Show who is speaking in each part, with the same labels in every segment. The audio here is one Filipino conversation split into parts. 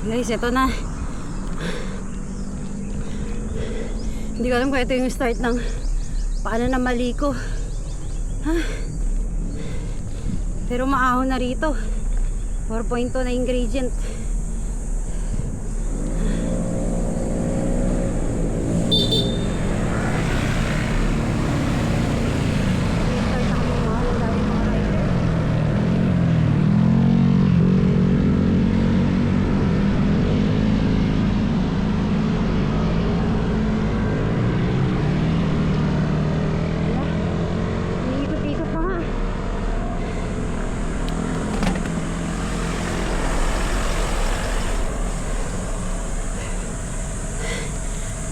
Speaker 1: Guys, ito na. Hindi ko alam kung ito yung start ng paano na maliko. Pero maahon na rito. 4.2 na ingredient.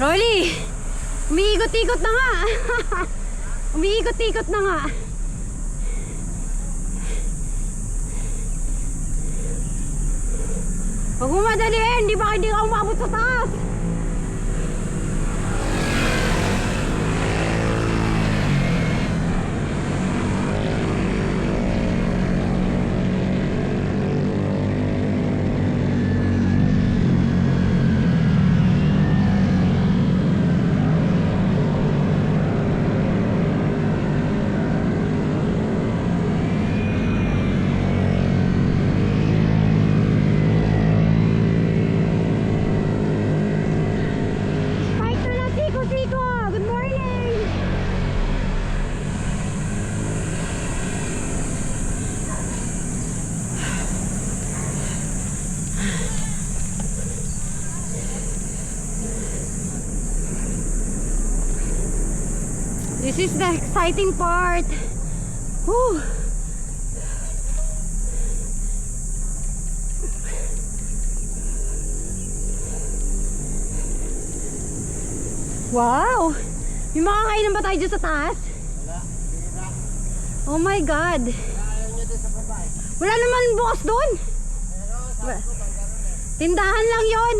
Speaker 1: Rolly, umiikot-ikot na nga. Umiikot-ikot na nga. Huwag mo madaliin, di ba hindi ka umabot sa taas? This is the exciting part. Whew. Wow! May makakainan ba tayo dyan sa taas?
Speaker 2: Wala.
Speaker 1: Oh my God. Wala naman bukas doon. Tindahan lang yon.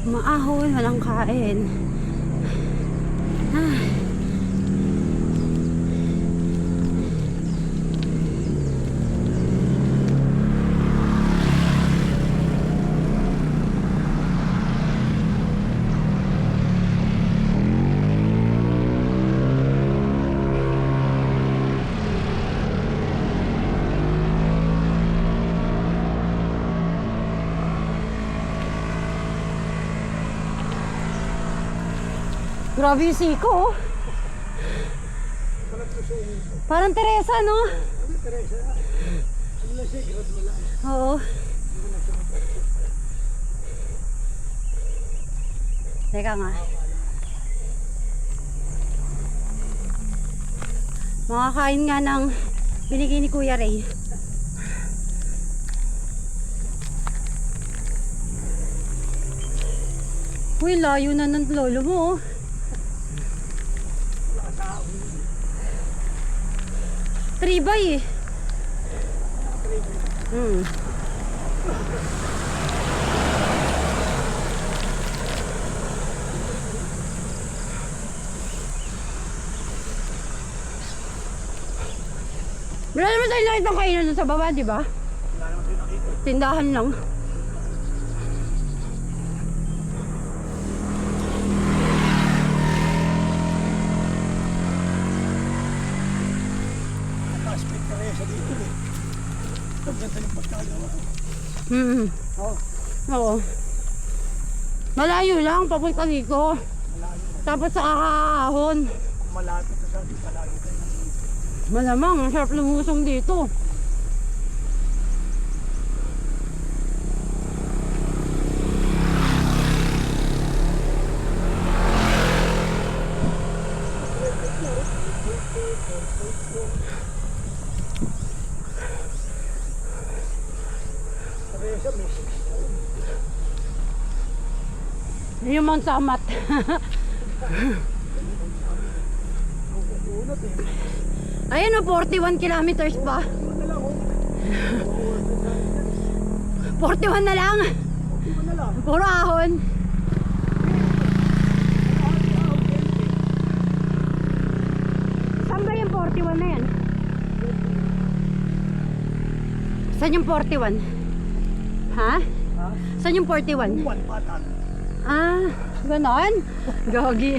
Speaker 1: Maahon, walang kain. Grabe yung siko. Parang Teresa, no? Oo. Teka nga. Makakain nga ng binigay ni Kuya Ray. Uy, layo na ng lolo mo. Tribay eh. Hmm. Wala naman tayo nakita ng kainan dun sa baba, di ba?
Speaker 2: Wala naman tayo nakita.
Speaker 1: Tindahan lang.
Speaker 2: Naka-aspect ka rin sa dito eh. Ang ganda ng pagkagawa.
Speaker 1: Hmm.
Speaker 2: Oo.
Speaker 1: Oo. Malayo lang, papunta dito. Tapos sa Kakaahon.
Speaker 2: Malapit na sabi palagi tayo nandito.
Speaker 1: Malamang, ang sarap lumusong dito.
Speaker 2: Sabi siya, miss.
Speaker 1: Yung Mount Samat.
Speaker 2: Unat eh.
Speaker 1: Ayun o, 41 kilometers pa. 41 na lang.
Speaker 2: Iba na lang.
Speaker 1: Puro ahon. Saan ba yung 41 na yan? Saan yung 41? Ha?
Speaker 2: Ha?
Speaker 1: Saan yung 41?
Speaker 2: Buwan, patan.
Speaker 1: Ah, ganon? Gagi.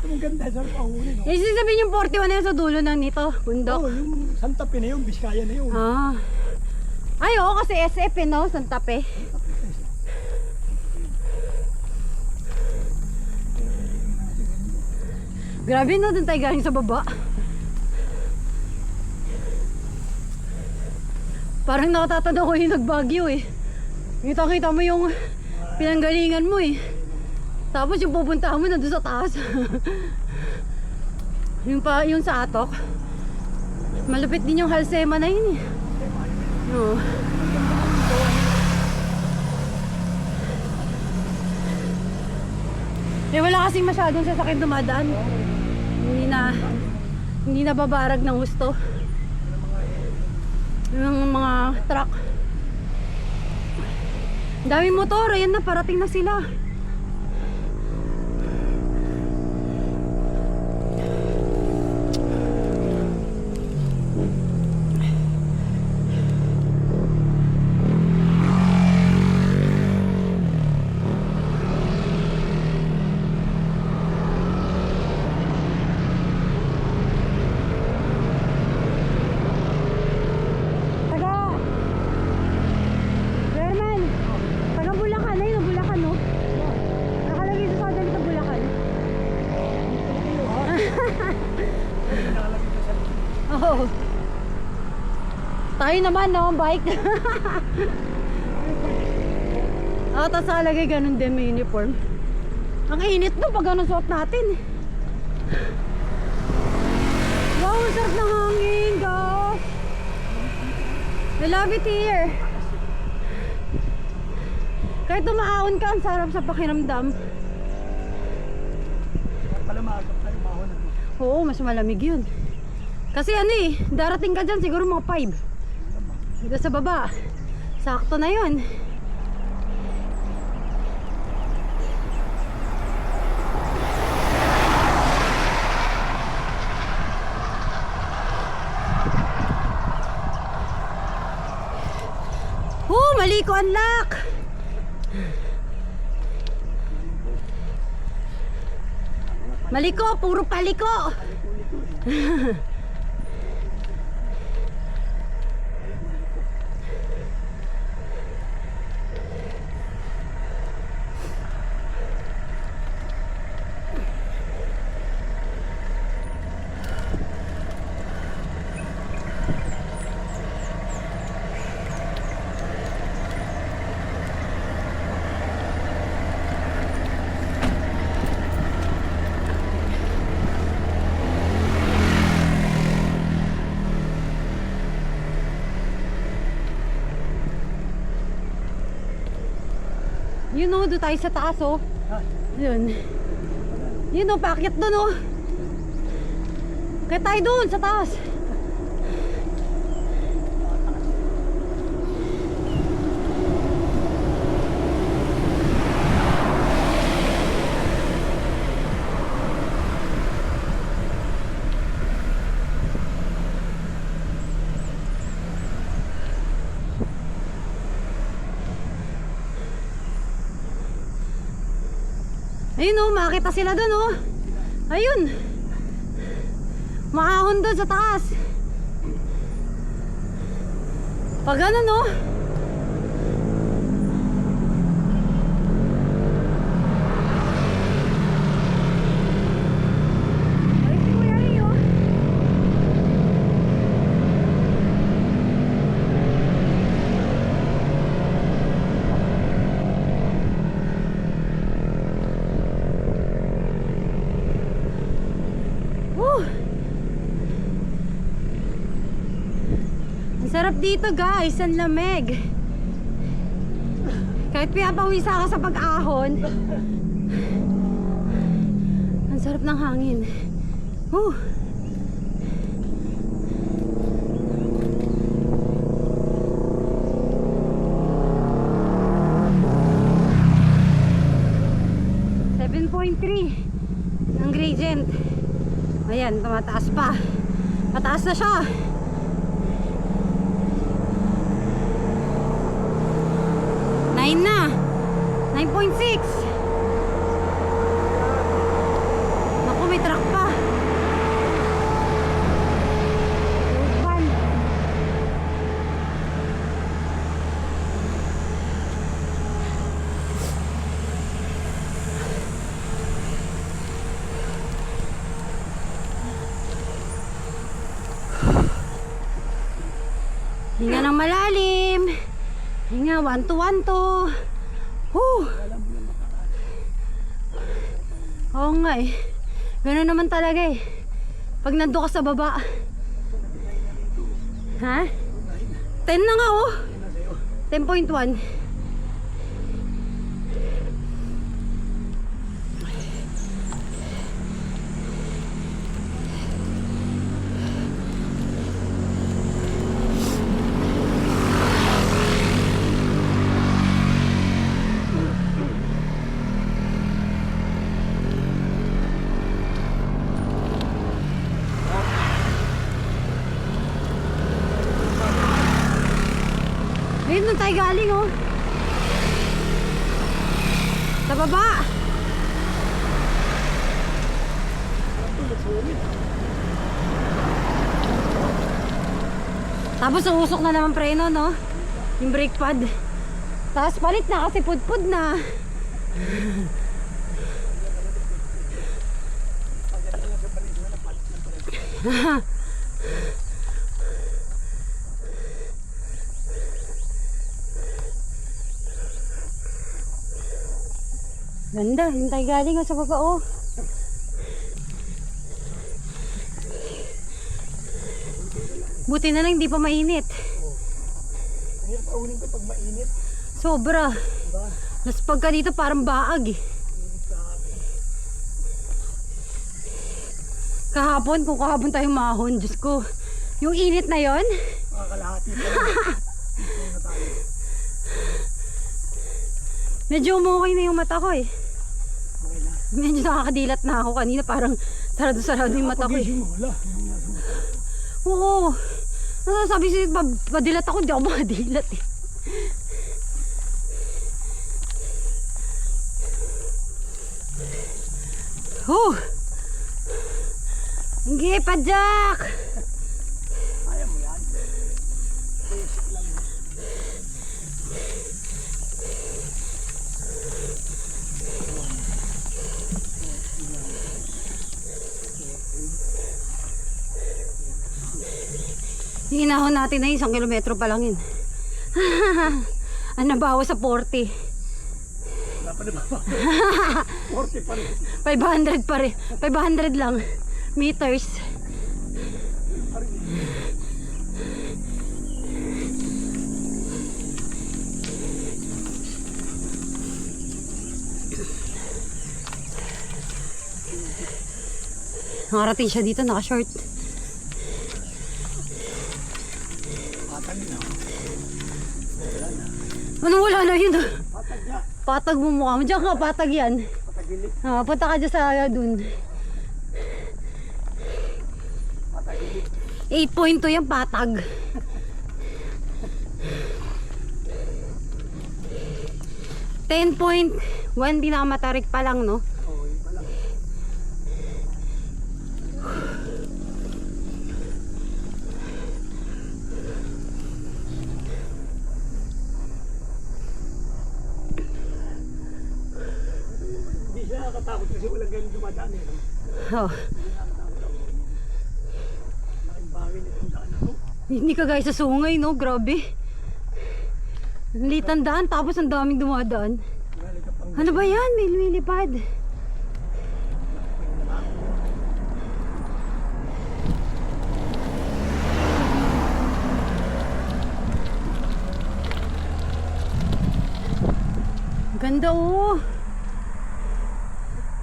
Speaker 2: Ang ganda sa pahuli, no?
Speaker 1: Yung sabihin yung 41 na yun sa dulo ng nito, bundok.
Speaker 2: Oo, yung Santa Fe na yun, Biskaya na yun.
Speaker 1: Ah. Ay, oo, kasi SF eh, no? Santa Fe. Grabe no, dun tayo galing sa baba. Parang nakatatanda ko yung nagbagyo eh. Kita-kita mo yung pinanggalingan mo eh. Tapos yung pupuntahan mo nandun sa taas. yung sa Atok. Malupit din yung Halsema na yun eh. Oo. Eh wala kasing masyadong sasakyan dumadaan. Hindi na babarag ng gusto. Yung mga truck. Daming motor, ayan na, parating na sila. Oh. Tayo naman no, bike. Ah, tapos alagay ganun din may uniform. Ang init no pag ganun suot natin. Wow, ang sarap ng hangin, gosh. I love it here. Kahit tumaahon ka, ang sarap sa pakiramdam.
Speaker 2: Pala maagap tayo mahon.
Speaker 1: Oo, mas malamig yun. Kasi ano eh, darating ka dyan siguro mga 5. Dito sa baba. Sakto na yun. Maliko unlock! Maliko, puro paliko! Yun o, doon tayo sa taas o. Yun. Yun o, paakyat doon o. Kaya tayo doon sa taas. Ayun oh, makita sila dun oh. Ayun. Maahon dun sa taas. Pag ganun oh. Ay, si Kuya Ray, oh. Woo! Ang sarap dito guys, ang lamig. Kahit pinapawisa ka sa pag-ahon, ang sarap ng hangin. Woo! ang gradient. Ayan, tumataas pa. Pataas na siya. Nine na. 9.6. Naku, may truck pa. Upan. Hinga ng malalim. Hinga, 1-2-1-2. Oo nga eh. Gano'n naman talaga eh. Pag nandun ka sa baba. Ha? 10 na nga oh. 10.1. Ayun doon tayo galing oh. Sa baba. Tapos usok na naman preno no. Yung brake pad. Tapos palit na kasi pudpud na. Ganda, yung tayo galing sa baba oh. Buti na lang hindi pa mainit.
Speaker 2: Hirap paunin ko pag mainit.
Speaker 1: Sobra. Mas pagka dito parang baag eh. Kahapon, kung kahapon tayo mahon, Diyos ko. Yung init na yon.
Speaker 2: Makakalahati pa lang. Dito na tayo.
Speaker 1: Medyo umukay na yung mata ko eh.
Speaker 2: Okay na.
Speaker 1: Medyo nakakadilat na ako kanina. Parang sarado-sarado yung mata ko eh.
Speaker 2: Pagising mo, wala. Yung nasa mata.
Speaker 1: Oo. Nasasabi siya, madilat ako, hindi ako makadilat eh. Hindi pa, Jack!
Speaker 2: Kaya mo yan. Basic lang.
Speaker 1: Hinahon natin na 1 kilometro pa lang yun. Ang nabawa sa 40.
Speaker 2: Wala pa naman. 40 pa rin.
Speaker 1: 500 pa rin. 500 lang. Meters. Nakarating siya dito, naka-short.
Speaker 2: Patag na.
Speaker 1: Ano wala na yun?
Speaker 2: Patag na.
Speaker 1: Patag mo mukha mo. Diyan ka, patag yan.
Speaker 2: Patagilit.
Speaker 1: Punta ka dyan sa dun.
Speaker 2: Patagilit.
Speaker 1: 8.2 yung patag. 10.1 pinakamatarik pa lang no.
Speaker 2: nakakatakot kasi walang ganun dumadaan eh. No?
Speaker 1: Oh.
Speaker 2: Laking bagay nitong daan na to.
Speaker 1: Hindi ka guys sa sungay, no? Grabe. Ang litan daan, tapos ang daming dumadaan.
Speaker 2: Galing ka pang
Speaker 1: Ano ba yan? May lumilipad. Ganda oh.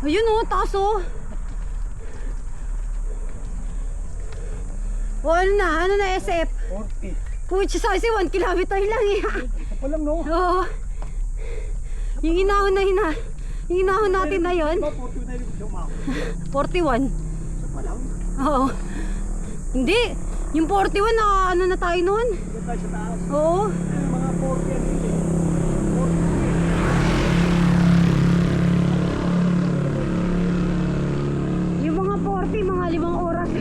Speaker 1: Ayun oh, taas oh. O ano na SF?
Speaker 2: 40.
Speaker 1: Puchi sa 1 kilometer lang eh.
Speaker 2: Ito pa lang no?
Speaker 1: Oo. Yung inahon natin na yun.
Speaker 2: Diba 40 na yung sumako?
Speaker 1: 41.
Speaker 2: Isa pa lang.
Speaker 1: Oo. Hindi. Yung 41 na ano na tayo noon.
Speaker 2: Hindi tayo sa taas.
Speaker 1: Oo.
Speaker 2: Yung mga 40 yan eh. 40.
Speaker 1: Yung mga 40, mga 5 oras.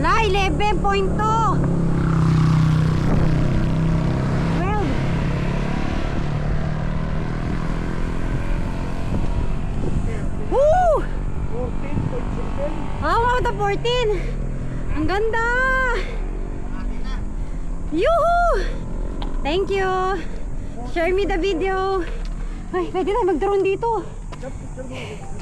Speaker 1: Hala, 11.2. 12. Woo!
Speaker 2: 14.7.
Speaker 1: Wow, the 14. Ang ganda. Yuhu! Thank you. Share me the video. Ay, pwede tayo mag-drone dito.
Speaker 2: Jump, jump, jump.